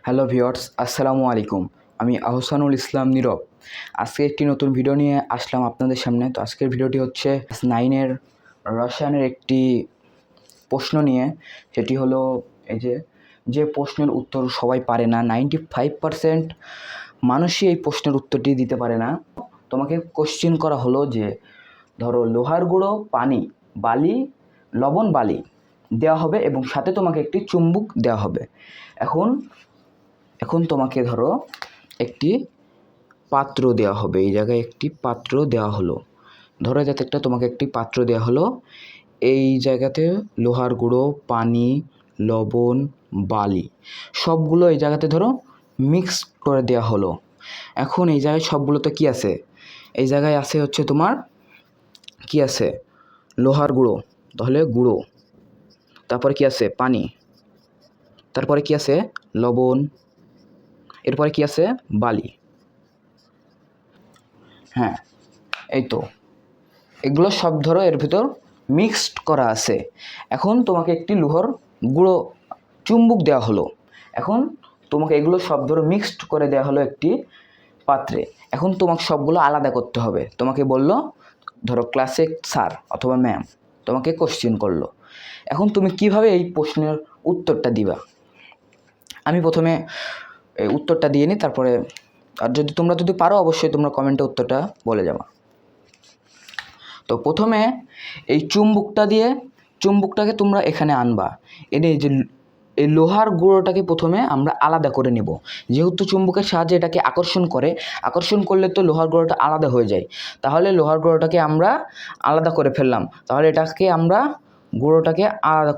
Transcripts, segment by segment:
Hello viewers, আসসালামু আলাইকুম। আমি আহসানুল ইসলাম নীরব। আজকে একটি নতুন ভিডিও নিয়ে আসলাম আপনাদের সামনে। তো আজকের ভিডিওটি হচ্ছে ক্লাস 9-এর রসায়নের একটি প্রশ্ন নিয়ে। সেটি হলো এই যে প্রশ্নের উত্তর সবাই পারে না, 95% মানুষই এই প্রশ্নের উত্তরটি দিতে পারে না। তোমাকে কোশ্চেন করা হলো যে ধরো লোহার গুঁড়ো, পানি, বালি, লবণ, বালি দেওয়া হবে এবং সাথে তোমাকে একটি চুম্বক দেওয়া হবে। এখন তোমাকে ধরো একটি পাত্র দেওয়া হবে। এই জায়গায় একটি পাত্র দেওয়া হলো। ধরো যাতে তোমাকে একটি পাত্র দেওয়া হলো। এই জায়গাতে লোহার গুঁড়ো, পানি, লবণ, বালি সবগুলো এই জায়গাতে ধরো মিক্স করে দেওয়া হলো। এখন এই জায়গায় সবগুলোতে কি আছে? এই জায়গায় আছে হচ্ছে তোমার কি আছে? লোহার গুঁড়ো, তাহলে গুঁড়ো। তারপরে কি আছে? পানি। তারপরে কি আছে? লবণ। এরপরে কি আছে? বালি। হ্যাঁ, এই তো এগুলো সব ধরো এর ভিতর মিক্সড করা আছে। এখন তোমাকে একটি লোহার গুঁড়ো চুম্বক দেওয়া হলো। এখন তোমাকে এগুলো সব ধরো মিক্সড করে দেওয়া হলো একটি পাত্রে। এখন তোমাকে সবগুলো আলাদা করতে হবে। তোমাকে বললো, ধরো ক্লাসে স্যার অথবা ম্যাম তোমাকে কোশ্চেন করলো। এখন তুমি কিভাবে এই প্রশ্নের উত্তরটা দিবা? আমি প্রথমে এই উত্তরটা দিয়ে নিই, তারপরে আর তোমরা যদি পারো অবশ্যই তোমরা কমেন্টে উত্তরটা বলে যাবা। তো প্রথমে এই চুম্বকটাকে তোমরা এখানে আনবা। এনে এই লোহার গুঁড়োটাকে প্রথমে আমরা আলাদা করে নেব। যেহেতু চুম্বকের সাহায্যে এটাকে আকর্ষণ করলে তো লোহার গুঁড়োটা আলাদা হয়ে যায়। তাহলে লোহার গুঁড়োটাকে আমরা আলাদা করে ফেললাম। তাহলে গুঁড়োটাকে আলাদা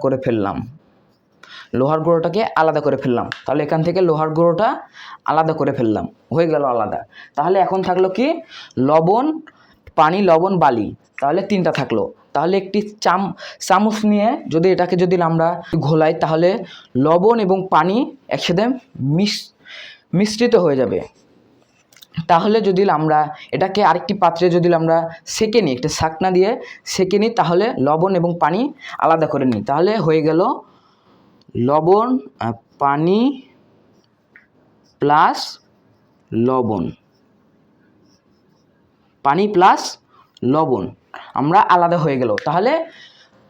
করে ফেললাম। তাহলে এখান থেকে লোহার গুঁড়োটা আলাদা করে ফেললাম, হয়ে গেল আলাদা। তাহলে এখন থাকলো কি? লবণ, পানি, লবণ, বালি। তাহলে 3টা থাকলো। তাহলে একটি চামচ নিয়ে এটাকে আমরা ঘোলাই, তাহলে লবণ এবং পানি একসাথে মিশ্রিত হয়ে যাবে। তাহলে যদি আমরা এটাকে আরেকটি পাত্রে আমরা সেঁকে নিই, একটা ছাঁকনা দিয়ে সেঁকে নিই, তাহলে লবণ এবং পানি আলাদা করে নিই। তাহলে হয়ে গেল লবণ, পানি প্লাস লবণ, আমরা আলাদা হয়ে গেল। তাহলে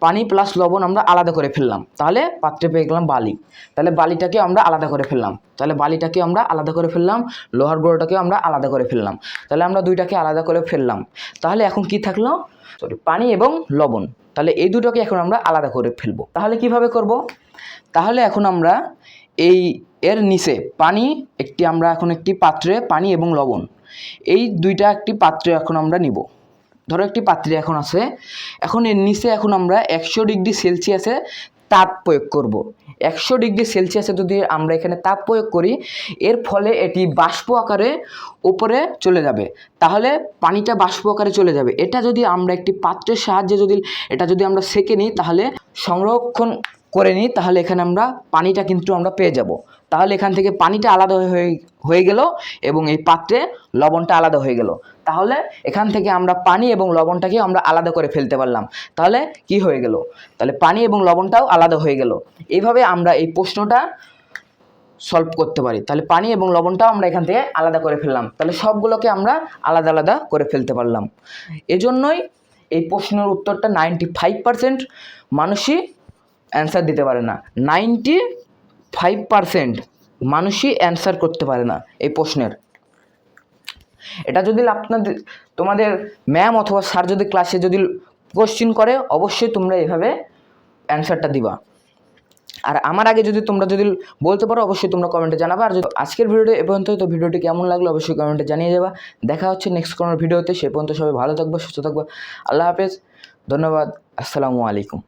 পানি প্লাস লবণ আমরা আলাদা করে ফেললাম। তাহলে পাত্রে পেয়ে গেলাম বালি। তাহলে বালিটাকে আমরা আলাদা করে ফেললাম। লোহার গুঁড়োটাকেও আমরা আলাদা করে ফেললাম। তাহলে আমরা দুইটাকে আলাদা করে ফেললাম। তাহলে এখন কি থাকলো? পানি এবং লবণ। তাহলে এই দুটোকে এখন আমরা আলাদা করে ফেলবো। তাহলে কিভাবে করব? তাহলে এখন আমরা এর নিচে আমরা এখন একটি পাত্রে পানি এবং লবণ, এই দুইটা একটি পাত্রে এখন আমরা নিব। ধরো একটি পাত্রে এখন আছে। এখন এর নিচে এখন আমরা 100 ডিগ্রি সেলসিয়াসে তাপ প্রয়োগ করব। 100 ডিগ্রি সেলসিয়াসে যদি আমরা এখানে তাপ প্রয়োগ করি, এর ফলে এটি বাষ্প আকারে উপরে চলে যাবে। তাহলে পানিটা বাষ্প আকারে চলে যাবে। এটা যদি আমরা একটি পাত্রের সাহায্যে এটা আমরা সেঁকে নিই, তাহলে সংরক্ষণ করে নিই, তাহলে এখানে আমরা পানিটা কিন্তু আমরা পেয়ে যাব। তাহলে এখান থেকে পানিটা আলাদা হয়ে গেল এবং এই পাত্রে লবণটা আলাদা হয়ে গেল। তাহলে এখান থেকে আমরা পানি এবং লবণটাকে আমরা আলাদা করে ফেলতে পারলাম। তাহলে কি হয়ে গেল? তাহলে পানি এবং লবণটাও আলাদা হয়ে গেল। এইভাবে আমরা এই প্রশ্নটা সলভ করতে পারি। তাহলে পানি এবং লবণটাও আমরা এখান থেকে আলাদা করে ফেললাম। তাহলে সবগুলোকে আমরা আলাদা আলাদা করে ফেলতে পারলাম। এজন্যই এই প্রশ্নের উত্তরটা 95% মানুষই অ্যান্সার দিতে পারে না। 95% মানুষই অ্যান্সার করতে পারে না এই প্রশ্নের। এটা যদি তোমাদের ম্যাম অথবা স্যার যদি ক্লাসে কোশ্চেন করে, অবশ্যই তোমরা এভাবে অ্যান্সারটা দিবা। আর আমার আগে তোমরা বলতে পারো, অবশ্যই তোমরা কমেন্টে জানাবা। আর আজকের ভিডিওটি এ পর্যন্ত, তো ভিডিওটি কেমন লাগলো অবশ্যই কমেন্টে জানিয়ে যাবা। দেখা হচ্ছে নেক্সট কোনো ভিডিওতে। সে পর্যন্ত সবাই ভালো থাকবে, সুস্থ থাকবে। আল্লাহ হাফেজ, ধন্যবাদ, আসসালামু আলাইকুম।